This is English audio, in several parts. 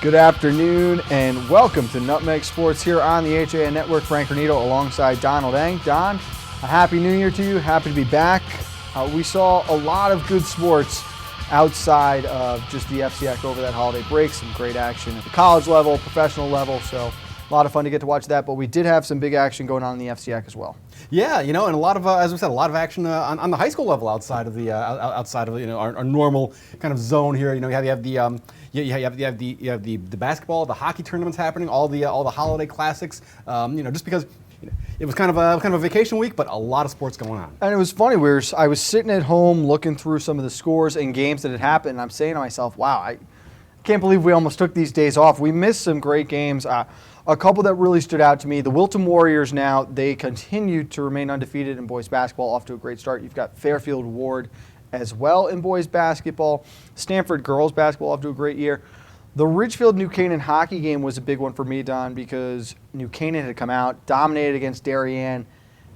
Good afternoon and welcome to Nutmeg Sports here on the HAN Network. Frank Granito alongside Donald Eng. Don, a happy new year to you. Happy to be back. We saw a lot of good sports outside of just the FCIAC over that holiday break. Some great action at the college level, professional level. So a lot of fun to get to watch that. But we did have some big action going on in the FCIAC as well. Yeah, and a lot of, as we said, a lot of action on the high school level outside of the our normal kind of zone here. You have the basketball, the hockey tournaments happening, all the holiday classics. Just because it was kind of a vacation week, but a lot of sports going on. And it was funny. I was sitting at home looking through some of the scores and games that had happened, and I'm saying to myself, "Wow, I can't believe we almost took these days off. We missed some great games." A couple that really stood out to me, the Wilton Warriors now, they continue to remain undefeated in boys basketball, off to a great start. You've got Fairfield Ward as well in boys basketball. Stanford girls basketball off to a great year. The Ridgefield-New Canaan hockey game was a big one for me, Don, because New Canaan had come out, dominated against Darien,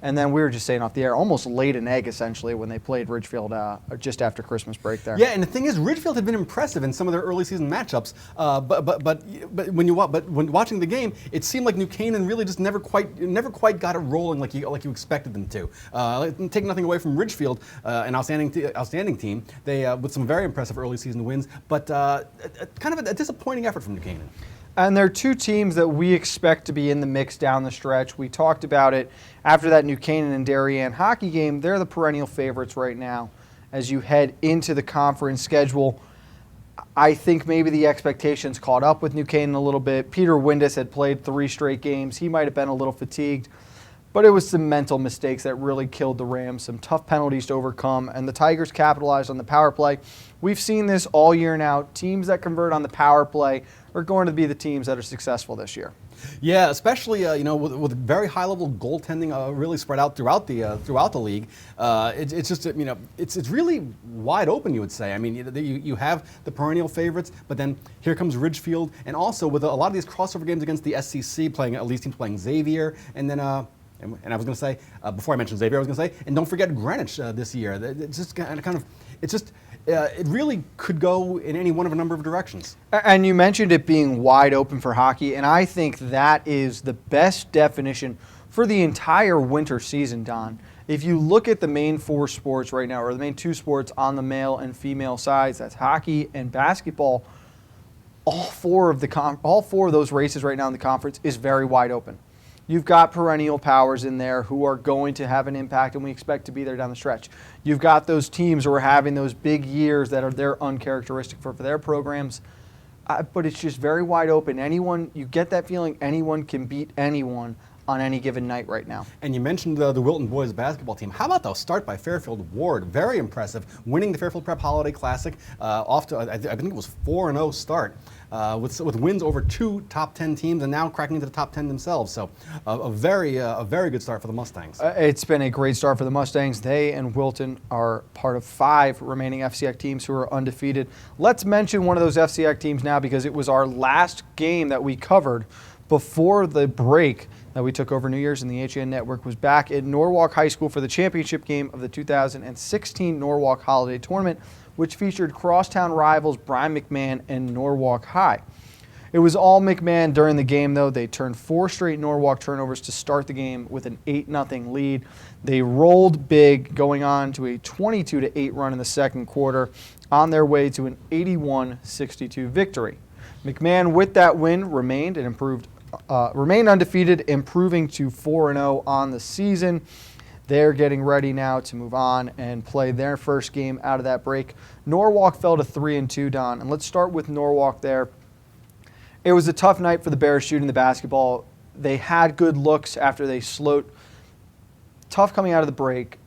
and then we were just saying off the air, almost laid an egg essentially when they played Ridgefield just after Christmas break there. Yeah, and the thing is, Ridgefield had been impressive in some of their early season matchups, but when watching the game, it seemed like New Canaan really just never quite got it rolling like you expected them to. Take nothing away from Ridgefield, an outstanding team. They with some very impressive early season wins, but kind of a disappointing effort from New Canaan. And there are two teams that we expect to be in the mix down the stretch. We talked about it after that New Canaan and Darien hockey game. They're the perennial favorites right now as you head into the conference schedule. I think maybe the expectations caught up with New Canaan a little bit. Peter Windus had played 3 straight games. He might have been a little fatigued, but it was some mental mistakes that really killed the Rams, some tough penalties to overcome, and the Tigers capitalized on the power play. We've seen this all year now. Teams that convert on the power play are going to be the teams that are successful this year. Yeah, especially with very high-level goaltending really spread out throughout the league. It's just it's really wide open. You would say. I mean, you have the perennial favorites, but then here comes Ridgefield, and also with a lot of these crossover games against the SEC, playing at least teams playing Xavier, and then. And I was going to say, before I mentioned Xavier, I was going to say, and don't forget Greenwich this year. It's just it really could go in any one of a number of directions. And you mentioned it being wide open for hockey, and I think that is the best definition for the entire winter season, Don. If you look at the main 4 sports right now, or the main 2 sports on the male and female sides, that's hockey and basketball, all four of those races right now in the conference is very wide open. You've got perennial powers in there who are going to have an impact, and we expect to be there down the stretch. You've got those teams who are having those big years that are they're uncharacteristic for their programs, but it's just very wide open. You get that feeling anyone can beat anyone on any given night right now. And you mentioned the Wilton boys basketball team. How about the start by Fairfield Ward? Very impressive, winning the Fairfield Prep Holiday Classic off to I think it was 4-0 start. With wins over 2 top 10 teams and now cracking into the top 10 themselves. So a very good start for the Mustangs. It's been a great start for the Mustangs. They and Wilton are part of 5 remaining FCIAC teams who are undefeated. Let's mention one of those FCIAC teams now because it was our last game that we covered before the break that we took over New Year's, and the HAN Network was back at Norwalk High School for the championship game of the 2016 Norwalk Holiday Tournament, which featured crosstown rivals Brian McMahon and Norwalk High. It was all McMahon during the game, though. They turned 4 straight Norwalk turnovers to start the game with an 8-0 lead. They rolled big, going on to a 22-8 run in the second quarter, on their way to an 81-62 victory. McMahon, with that win, remained undefeated, improving to 4-0 on the season. They're getting ready now to move on and play their first game out of that break. Norwalk fell to 3-2, Don, and let's start with Norwalk there. It was a tough night for the Bears shooting the basketball. They had good looks after they slowed. Tough coming out of the break,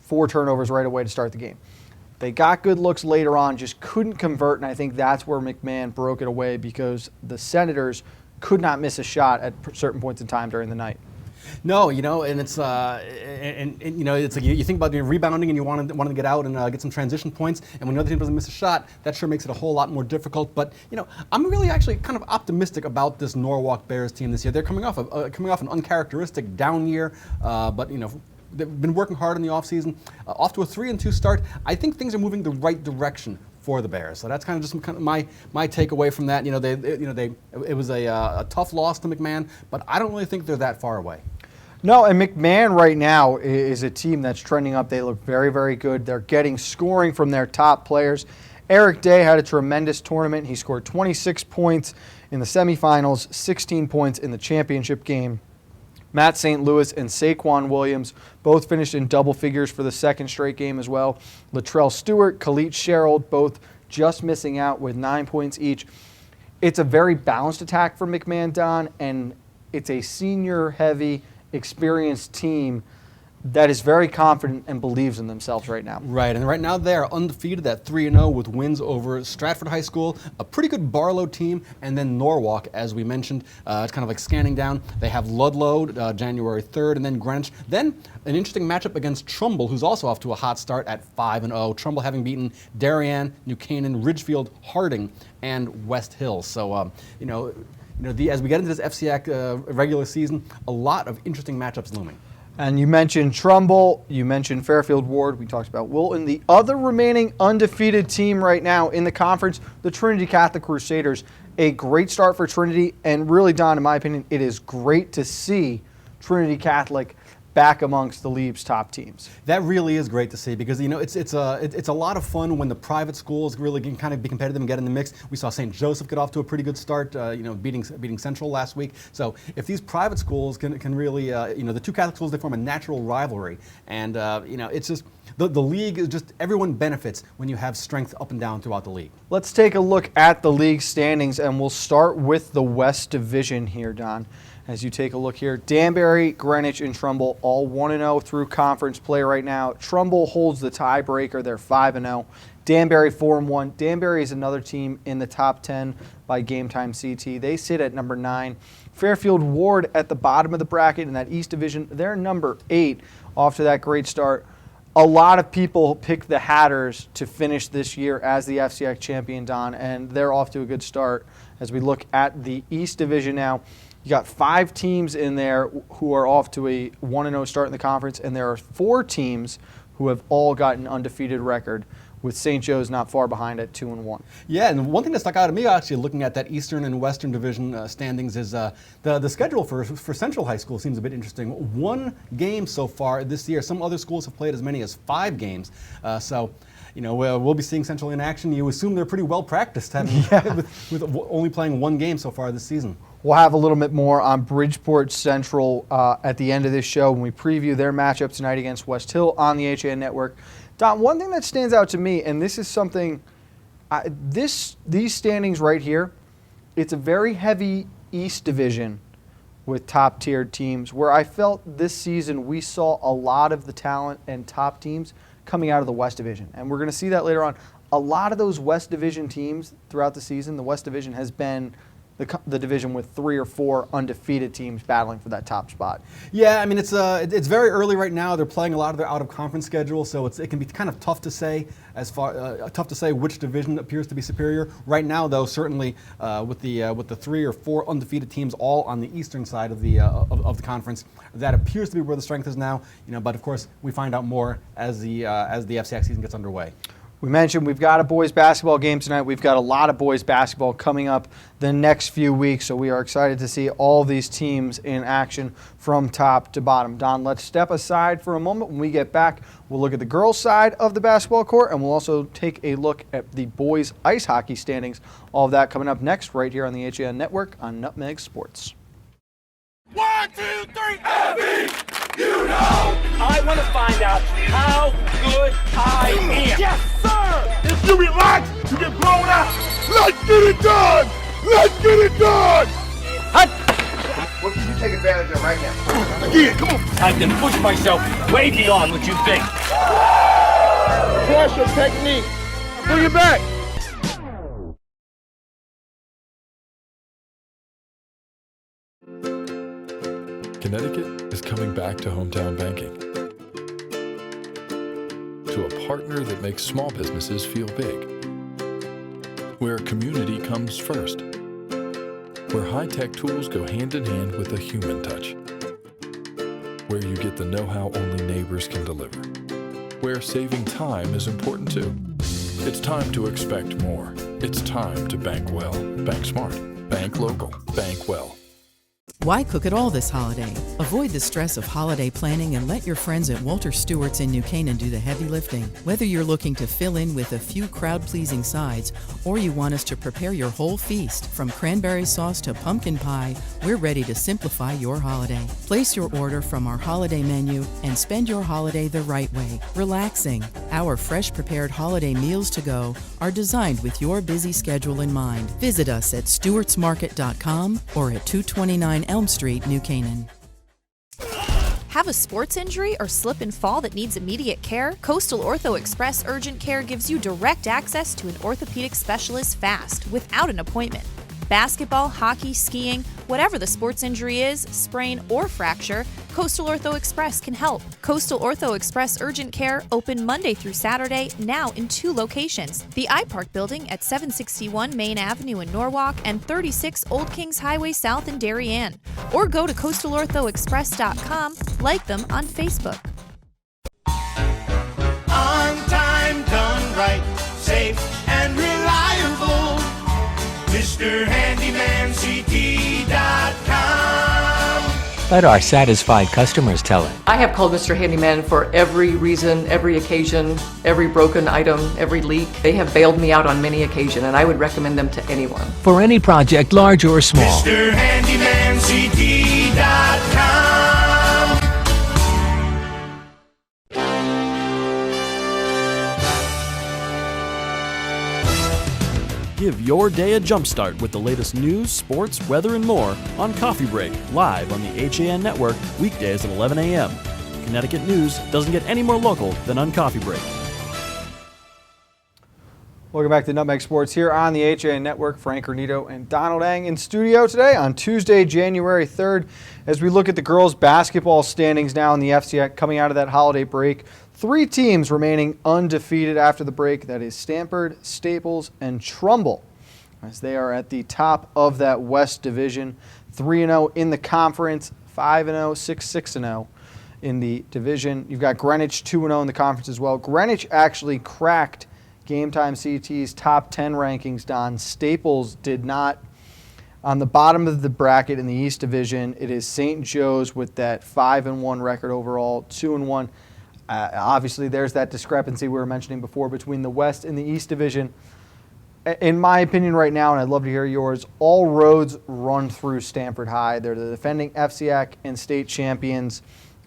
4 turnovers right away to start the game. They got good looks later on, just couldn't convert, and I think that's where McMahon broke it away because the Senators could not miss a shot at certain points in time during the night. No, and it's it's like you think about rebounding and you want to get out and get some transition points, and when the other team doesn't miss a shot, that sure makes it a whole lot more difficult. But I'm really actually kind of optimistic about this Norwalk Bears team this year. They're coming off an uncharacteristic down year, but they've been working hard in the offseason. Off to a 3-2 start. I think things are moving the right direction for the Bears. So that's kind of just kind of my takeaway from that. It was a tough loss to McMahon, but I don't really think they're that far away. No, and McMahon right now is a team that's trending up. They look very, very good. They're getting scoring from their top players. Eric Day had a tremendous tournament. He scored 26 points in the semifinals, 16 points in the championship game. Matt St. Louis and Saquon Williams both finished in double figures for the second straight game as well. Latrell Stewart, Khalid Sherrill, both just missing out with 9 points each. It's a very balanced attack for McMahon, Don, and it's a senior-heavy, experienced team that is very confident and believes in themselves right now. Right, and right now they are undefeated at 3-0 with wins over Stratford High School, a pretty good Barlow team, and then Norwalk, as we mentioned. It's kind of like scanning down. They have Ludlow January 3rd, and then Greenwich. Then an interesting matchup against Trumbull, who's also off to a hot start at 5-0. Trumbull having beaten Darien, New Canaan, Ridgefield, Harding, and West Hill. So, as we get into this FCAC regular season, a lot of interesting matchups looming. And you mentioned Trumbull, you mentioned Fairfield Ward, we talked about Wilton. The other remaining undefeated team right now in the conference, the Trinity Catholic Crusaders. A great start for Trinity, and really, Don, in my opinion, it is great to see Trinity Catholic back amongst the League's top teams. That really is great to see because it's a lot of fun when the private schools really can kind of be competitive and get in the mix. We saw St. Joseph get off to a pretty good start, beating Central last week. So if these private schools can really, the two Catholic schools, they form a natural rivalry, and it's just the league is just everyone benefits when you have strength up and down throughout the league. Let's take a look at the league standings, and we'll start with the West Division here, Don. As you take a look here, Danbury, Greenwich, and Trumbull all 1-0 through conference play right now. Trumbull holds the tiebreaker. They're 5-0. Danbury 4-1. Danbury is another team in the top 10 by Game Time CT. They sit at number 9. Fairfield Ward at the bottom of the bracket in that East Division. They're number 8 off to that great start. A lot of people pick the Hatters to finish this year as the FCAC champion, Don, and they're off to a good start. As we look at the East Division now, you got 5 teams in there who are off to a 1-0 start in the conference, and there are 4 teams who have all got an undefeated record, with St. Joe's not far behind at 2-1. Yeah, and one thing that stuck out to me actually looking at that Eastern and Western Division standings is the schedule for Central High School seems a bit interesting. 1 game so far this year. Some other schools have played as many as 5 games. We'll be seeing Central in action. You assume they're pretty well practiced with only playing 1 game so far this season. We'll have a little bit more on Bridgeport Central at the end of this show when we preview their matchup tonight against West Hill on the HAN Network. Don, one thing that stands out to me, and this is something, these standings right here, it's a very heavy East Division with top-tiered teams, where I felt this season we saw a lot of the talent and top teams coming out of the West Division. And we're going to see that later on. A lot of those West Division teams throughout the season, the West Division has been the division with 3 or 4 undefeated teams battling for that top spot. Yeah, I mean it's very early right now. They're playing a lot of their out-of-conference schedule, so it can be kind of tough to say which division appears to be superior. Right now, though, certainly with the 3 or 4 undefeated teams all on the eastern side of the conference, that appears to be where the strength is now. But of course we find out more as the FCAC season gets underway. We mentioned we've got a boys basketball game tonight. We've got a lot of boys basketball coming up the next few weeks, so we are excited to see all these teams in action from top to bottom. Don, let's step aside for a moment. When we get back, we'll look at the girls' side of the basketball court, and we'll also take a look at the boys' ice hockey standings. All of that coming up next right here on the HAN Network on Nutmeg Sports. 1, 2, 3, Abby! You know! I want to find out how good I am. Yes, sir! If you relax, you get blown out. Let's get it done! Let's get it done! What can you take advantage of right now? Again, come on! I can push myself way beyond what you think. Pressure technique. Bring it back. Connecticut is coming back to hometown banking, to a partner that makes small businesses feel big, where community comes first, where high-tech tools go hand in hand with a human touch, where you get the know-how only neighbors can deliver, where saving time is important too. It's time to expect more. It's time to bank well. Bank smart. Bank local. Bank well. Why cook it all this holiday? Avoid the stress of holiday planning and let your friends at Walter Stewart's in New Canaan do the heavy lifting. Whether you're looking to fill in with a few crowd-pleasing sides or you want us to prepare your whole feast, from cranberry sauce to pumpkin pie, we're ready to simplify your holiday. Place your order from our holiday menu and spend your holiday the right way, relaxing. Our fresh prepared holiday meals to go are designed with your busy schedule in mind. Visit us at stewartsmarket.com or at 229 Elm Street, New Canaan. Have a sports injury or slip and fall that needs immediate care? Coastal Ortho Express Urgent Care gives you direct access to an orthopedic specialist fast, without an appointment. Basketball, hockey, skiing, whatever the sports injury is, sprain or fracture, Coastal Ortho Express can help. Coastal Ortho Express Urgent Care, open Monday through Saturday, now in 2 locations. The iPark Building at 761 Main Avenue in Norwalk and 36 Old Kings Highway South in Darien. Or go to coastalorthoexpress.com, like them on Facebook. On time, done right, safe and reliable. MrHandymanCT.com. Let our satisfied customers tell it. I have called Mr. Handyman for every reason, every occasion, every broken item, every leak. They have bailed me out on many occasions, and I would recommend them to anyone. For any project, large or small. MrHandymanCT.com. Give your day a jumpstart with the latest news, sports, weather, and more on Coffee Break, live on the HAN Network, weekdays at 11 a.m. Connecticut news doesn't get any more local than on Coffee Break. Welcome back to Nutmeg Sports here on the HAN Network. Frank Granito and Donald Eng in studio today on Tuesday, January 3rd, as we look at the girls' basketball standings now in the FCX coming out of that holiday break. 3 teams remaining undefeated after the break. That is Stamford, Staples, and Trumbull, as they are at the top of that West Division. 3-0 in the conference, 5-0, 6-0 in the division. You've got Greenwich 2-0 in the conference as well. Greenwich actually cracked Game Time CT's top 10 rankings, Don. Staples did not. On the bottom of the bracket in the East Division, it is St. Joe's with that 5-1 record overall, 2-1. Obviously, there's that discrepancy we were mentioning before between the West and the East Division. In my opinion right now, and I'd love to hear yours, all roads run through Stamford High. They're the defending FCX and state champions.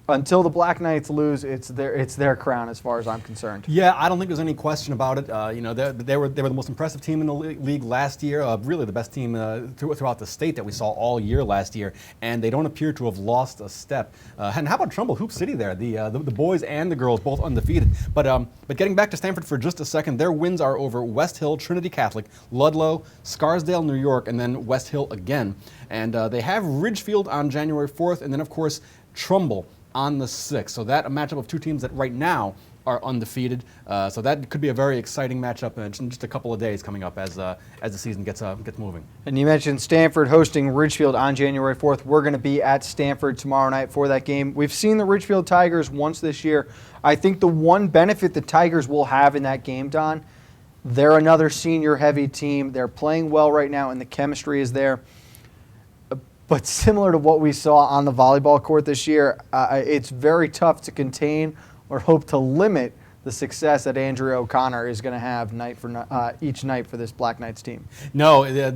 Until the Black Knights lose, it's their crown as far as I'm concerned. Yeah, I don't think there's any question about it. They were the most impressive team in the league last year. Really, the best team throughout the state that we saw all year last year, and they don't appear to have lost a step. And how about Trumbull, Hoop City there? The boys and the girls both undefeated. But getting back to Stamford for just a second, their wins are over West Hill, Trinity Catholic, Ludlow, Scarsdale, New York, and then West Hill again. And they have Ridgefield on January 4th, and then of course Trumbull on the 6th. So that a matchup of 2 teams that right now are undefeated. So that could be a very exciting matchup in just a couple of days coming up as the season gets moving. And you mentioned Stamford hosting Ridgefield on January 4th. We're going to be at Stamford tomorrow night for that game. We've seen the Ridgefield Tigers once this year. I think the one benefit the Tigers will have in that game, Don, they're another senior-heavy team. They're playing well right now, and the chemistry is there. But similar to what we saw on the volleyball court this year, it's very tough to contain or hope to limit the success that Andrea O'Connor is going to have each night for this Black Knights team. No doubt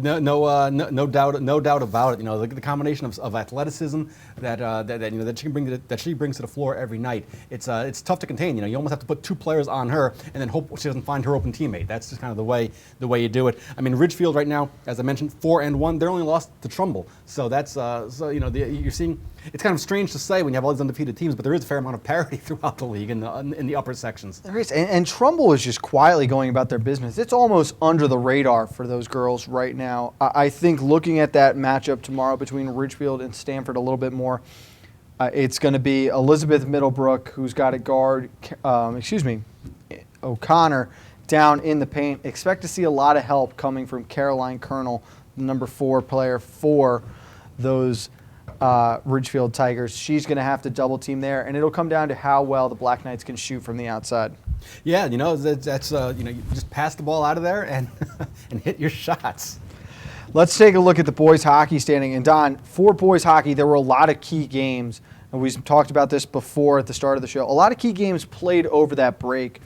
about it. The combination of athleticism that she brings to the floor every night. It's tough to contain. You almost have to put 2 players on her and then hope she doesn't find her open teammate. That's just kind of the way you do it. I mean, Ridgefield right now, as I mentioned, 4-1. They're only lost to Trumbull. So that's you're seeing. It's kind of strange to say when you have all these undefeated teams, but there is a fair amount of parity throughout the league in the upper sections. There is, and Trumbull is just quietly going about their business. It's almost under the radar for those girls right now. I think looking at that matchup tomorrow between Ridgefield and Stamford a little bit more, it's going to be Elizabeth Middlebrook, who's got a guard, O'Connor, down in the paint. Expect to see a lot of help coming from Caroline Colonel, the number 4 player for those Ridgefield Tigers. She's going to have to double team there, and it'll come down to how well the Black Knights can shoot from the outside. Yeah, that's you just pass the ball out of there and and hit your shots. Let's take a look at the boys hockey standing. And Don, for boys hockey, there were a lot of key games, and we talked about this before at the start of the show. A lot of key games played over that break,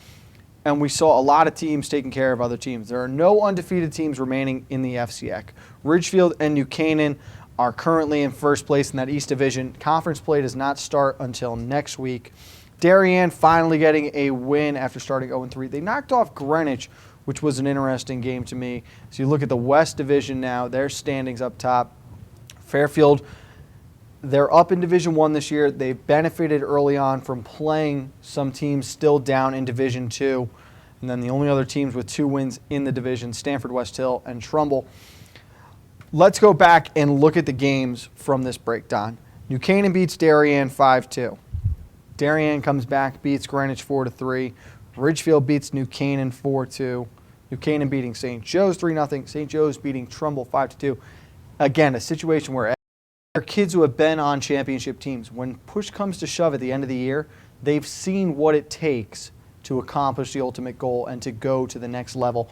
and we saw a lot of teams taking care of other teams. There are no undefeated teams remaining in the FCX. Ridgefield and New Canaan are currently in first place in that East Division. Conference play does not start until next week. Darien finally getting a win after starting 0-3. They knocked off Greenwich, which was an interesting game to me. So you look at the West Division now, their standings up top. Fairfield, they're up in Division I this year. They've benefited early on from playing some teams still down in Division II. And then the only other teams with 2 wins in the division, Stanford West Hill and Trumbull. Let's go back and look at the games from this breakdown. New Canaan beats Darien 5-2. Darien comes back, beats Greenwich 4-3. Ridgefield beats New Canaan 4-2. New Canaan beating St. Joe's 3-0. St. Joe's beating Trumbull 5-2. Again, a situation where they're kids who have been on championship teams. When push comes to shove at the end of the year, they've seen what it takes to accomplish the ultimate goal and to go to the next level.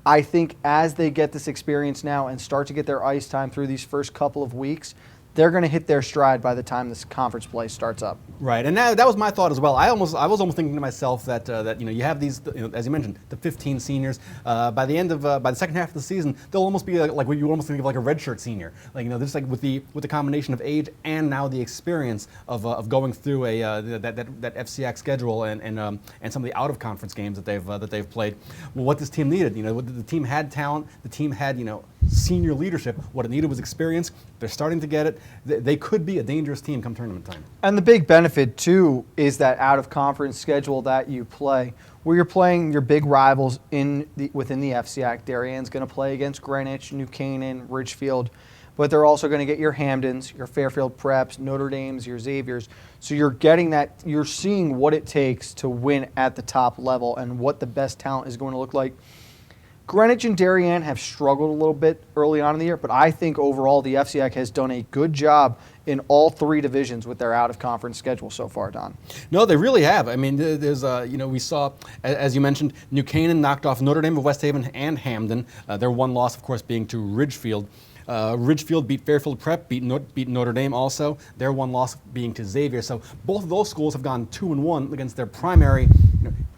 I think as they get this experience now and start to get their ice time through these first couple of weeks, they're going to hit their stride by the time this conference play starts up. Right, and that was my thought as well. I was almost thinking to myself that you have these, as you mentioned, the 15 seniors. By the second half of the season, they'll almost be like what you almost think of like a redshirt senior. Just like with the combination of age and now the experience of going through that FCX schedule and some of the out of conference games that they've played. Well, what this team needed, the team had talent, the team had senior leadership. What it needed was experience. They're starting to get it. They could be a dangerous team come tournament time. And the big benefit, too, is that out-of-conference schedule that you play, where you're playing your big rivals within the FCX. Darien's going to play against Greenwich, New Canaan, Ridgefield, but they're also going to get your Hamdens, your Fairfield Preps, Notre Dames, your Xaviers. So you're getting that, you're seeing what it takes to win at the top level and what the best talent is going to look like. Greenwich and Darien have struggled a little bit early on in the year, but I think overall the FCX has done a good job in all 3 divisions with their out-of-conference schedule so far, Don. No, they really have. I mean, there's, we saw, as you mentioned, New Canaan knocked off Notre Dame of West Haven and Hamden. Their one loss, of course, being to Ridgefield. Ridgefield beat Fairfield Prep, beat Notre Dame also. Their one loss being to Xavier. So both of those schools have gone 2-1 against their primary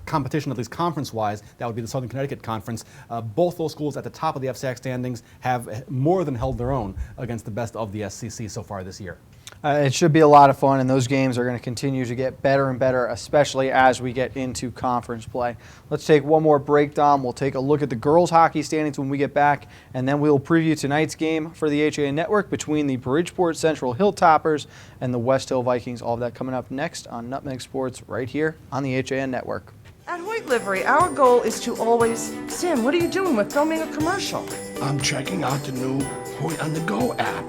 competition, at least conference-wise. That would be the Southern Connecticut Conference. Both those schools at the top of the FCX standings have more than held their own against the best of the SCC so far this year. It should be a lot of fun, and those games are going to continue to get better and better, especially as we get into conference play. Let's take one more breakdown. We'll take a look at the girls' hockey standings when we get back, and then we'll preview tonight's game for the HAN Network between the Bridgeport Central Hilltoppers and the West Hill Vikings. All of that coming up next on Nutmeg Sports right here on the HAN Network. At Hoyt Livery, our goal is to always... Sam, what are you doing? We're filming a commercial. I'm checking out the new Hoyt on the Go app.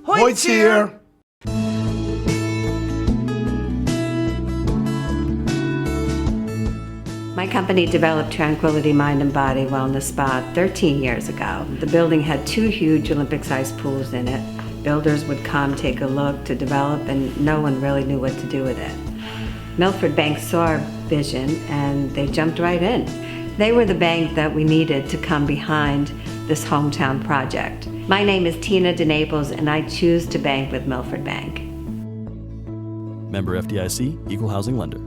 Hoyt's here! My company developed Tranquility Mind and Body Wellness Spa 13 years ago. The building had 2 huge Olympic-sized pools in it. Builders would come take a look to develop, and no one really knew what to do with it. Milford Bank saw our vision, and they jumped right in. They were the bank that we needed to come behind this hometown project. My name is Tina DeNaples, and I choose to bank with Milford Bank. Member FDIC, Equal Housing Lender.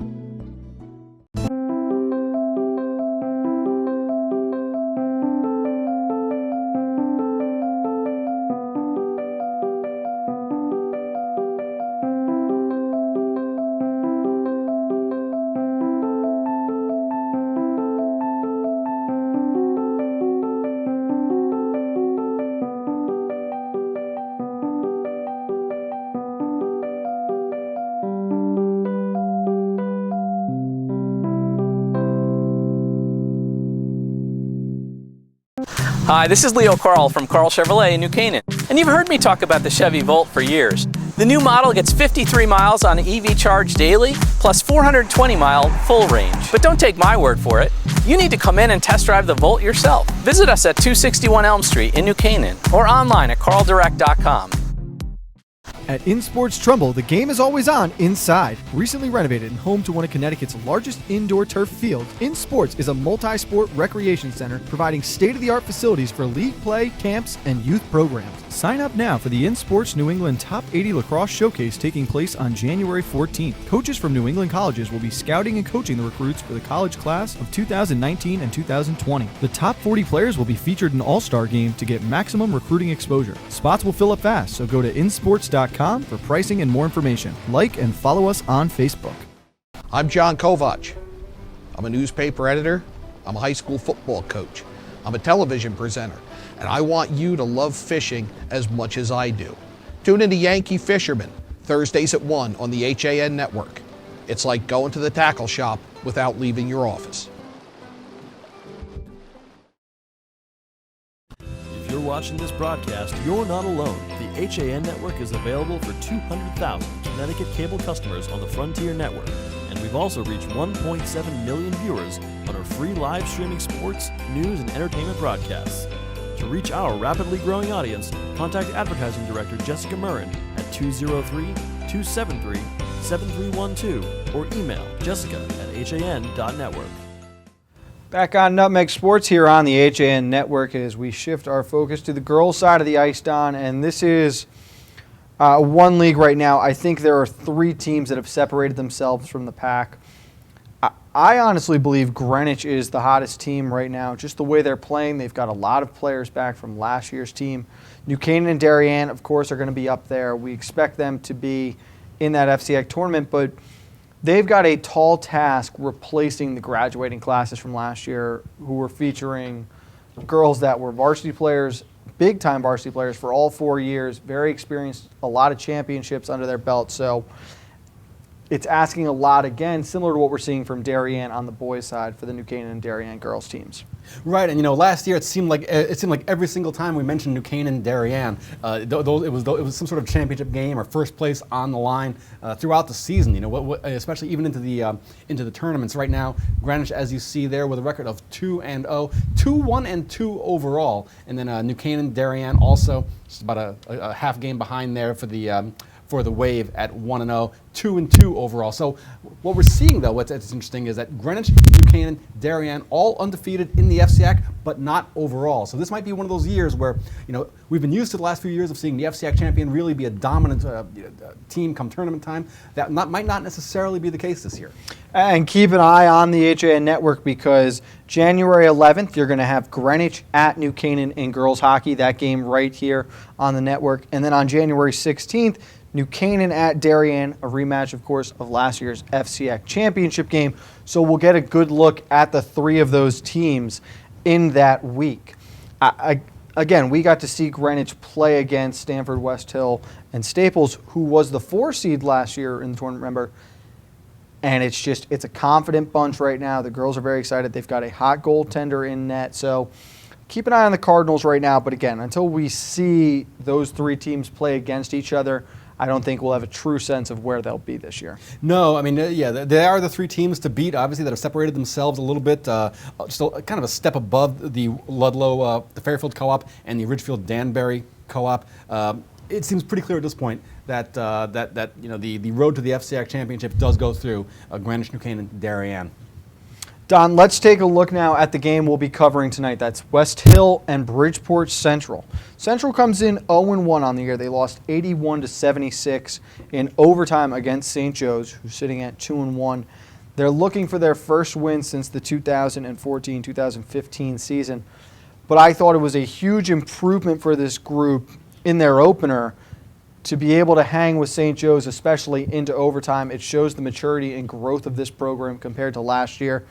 Hi, this is Leo Carl from Carl Chevrolet in New Canaan, and you've heard me talk about the Chevy Volt for years. The new model gets 53 miles on EV charge daily, plus 420-mile full range. But don't take my word for it. You need to come in and test drive the Volt yourself. Visit us at 261 Elm Street in New Canaan or online at carldirect.com. At In Sports Trumbull, the game is always on inside. Recently renovated and home to one of Connecticut's largest indoor turf fields, In Sports is a multi-sport recreation center providing state-of-the-art facilities for league play, camps, and youth programs. Sign up now for the In Sports New England Top 80 Lacrosse Showcase taking place on January 14th. Coaches from New England colleges will be scouting and coaching the recruits for the college class of 2019 and 2020. The top 40 players will be featured in All-Star Game to get maximum recruiting exposure. Spots will fill up fast, so go to insports.com for pricing and more information. Like and follow us on Facebook. I'm John Kovach. I'm a newspaper editor. I'm a high school football coach. I'm a television presenter. And I want you to love fishing as much as I do. Tune in to Yankee Fisherman, Thursdays at 1 on the HAN Network. It's like going to the tackle shop without leaving your office. If you're watching this broadcast, you're not alone. The HAN Network is available for 200,000 Connecticut cable customers on the Frontier Network. And we've also reached 1.7 million viewers on our free live streaming sports, news, and entertainment broadcasts. To reach our rapidly growing audience, contact Advertising Director Jessica Murrin at 203-273-7312 or email jessica@han.network. Back on Nutmeg Sports here on the HAN Network as we shift our focus to the girls' side of the ice, Don, and this is one league right now. I think there are 3 teams that have separated themselves from the pack. I honestly believe Greenwich is the hottest team right now. Just the way they're playing, they've got a lot of players back from last year's team. New Canaan and Darien, of course, are going to be up there. We expect them to be in that FCX tournament, but they've got a tall task replacing the graduating classes from last year who were featuring girls that were varsity players, big-time varsity players for all 4 years, very experienced, a lot of championships under their belt. So it's asking a lot, again, similar to what we're seeing from Darien on the boys' side for the New Canaan and Darien girls teams. Right, and last year it seemed like every single time we mentioned New Canaan and Darien, it was some sort of championship game or first place on the line throughout the season. Especially even into the tournaments. Right now, Greenwich, as you see there, with a record of 2-0, 2-1-2 overall, and then New Canaan, Darien also just about a half game behind there for the Wave at 1-0, 2-2 overall. So what we're seeing, though, what's interesting is that Greenwich, New Canaan, Darien, all undefeated in the FCAC, but not overall. So this might be one of those years where, we've been used to the last few years of seeing the FCAC champion really be a dominant team come tournament time. That might not necessarily be the case this year. And keep an eye on the HAN Network because January 11th, you're going to have Greenwich at New Canaan in girls hockey, that game right here on the network. And then on January 16th, New Canaan at Darien, a rematch, of course, of last year's FCX championship game. So we'll get a good look at the 3 of those teams in that week. Again, we got to see Greenwich play against Stanford, West Hill, and Staples, who was the 4 seed last year in the tournament, remember. And it's a confident bunch right now. The girls are very excited. They've got a hot goaltender in net. So keep an eye on the Cardinals right now. But again, until we see those 3 teams play against each other, I don't think we'll have a true sense of where they'll be this year. No, I mean, they are the 3 teams to beat, obviously, that have separated themselves a little bit, just kind of a step above the Ludlow, the Fairfield Co-op, and the Ridgefield Danbury Co-op. It seems pretty clear at this point that the road to the FCAC championship does go through Greenwich, New Canaan, and Darien. Don, let's take a look now at the game we'll be covering tonight. That's West Hill and Bridgeport Central. Central comes in 0-1 on the year. They lost 81-76 in overtime against St. Joe's, who's sitting at 2-1. They're looking for their first win since the 2014-2015 season. But I thought it was a huge improvement for this group in their opener to be able to hang with St. Joe's, especially into overtime. It shows the maturity and growth of this program compared to last year.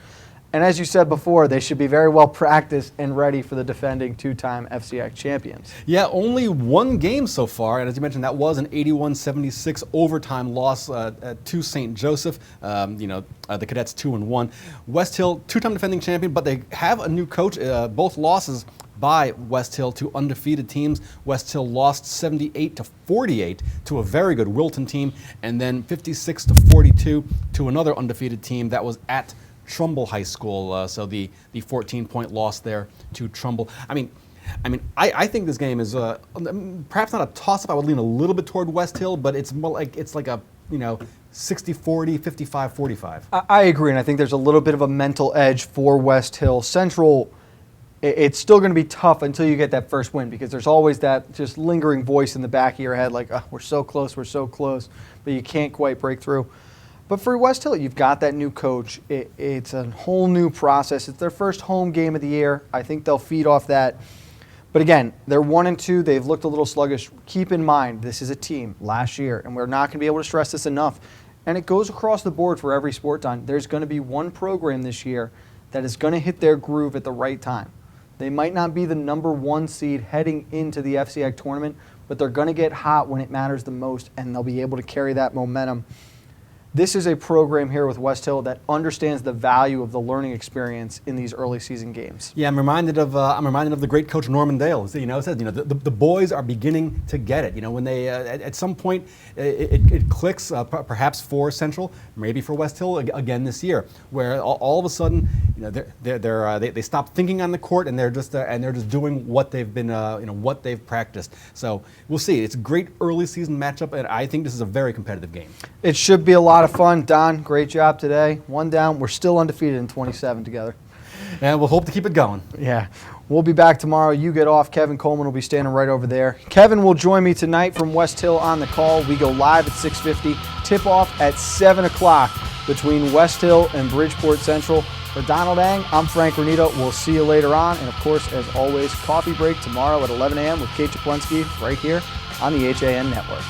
And as you said before, they should be very well practiced and ready for the defending 2-time FCX champions. Yeah, only 1 game so far, and as you mentioned, that was an 81-76 overtime loss to St. Joseph. The Cadets 2-1. West Hill, 2-time defending champion, but they have a new coach. Both losses by West Hill to undefeated teams. West Hill lost 78-48 to a very good Wilton team, and then 56-42 to another undefeated team that was at Trumbull High School. So the 14-point loss there to Trumbull. I mean, I mean, I think this game is perhaps not a toss-up. I would lean a little bit toward West Hill, but it's more like a 60-40, 55-45. I agree, and I think there's a little bit of a mental edge for West Hill. Central, it's still going to be tough until you get that first win, because there's always that just lingering voice in the back of your head like, we're so close, but you can't quite break through. But for West Hill, you've got that new coach. It's a whole new process. It's their first home game of the year. I think they'll feed off that. But again, they're 1-2. They've looked a little sluggish. Keep in mind, this is a team last year, and we're not going to be able to stress this enough. And it goes across the board for every sport time. There's going to be one program this year that is going to hit their groove at the right time. They might not be the number 1 seed heading into the FCX tournament, but they're going to get hot when it matters the most, and they'll be able to carry that momentum. This is a program here with West Hill that understands the value of the learning experience in these early season games. Yeah, I'm reminded of the great coach Norman Dale. Said the boys are beginning to get it. When they at some point it clicks, perhaps for Central, maybe for West Hill again this year, where all of a sudden they stop thinking on the court and they're just doing what they've been what they've practiced. So we'll see. It's a great early season matchup, and I think this is a very competitive game. It should be a lot of fun. Don, great job today. 1 down. We're still undefeated in 27 together. And we'll hope to keep it going. Yeah. We'll be back tomorrow. You get off. Kevin Coleman will be standing right over there. Kevin will join me tonight from West Hill on the call. We go live at 6:50. Tip off at 7 o'clock between West Hill and Bridgeport Central. For Donald Eng, I'm Frank Granito. We'll see you later on. And of course, as always, coffee break tomorrow at 11 a.m. with Kate Jablonski right here on the HAN Network.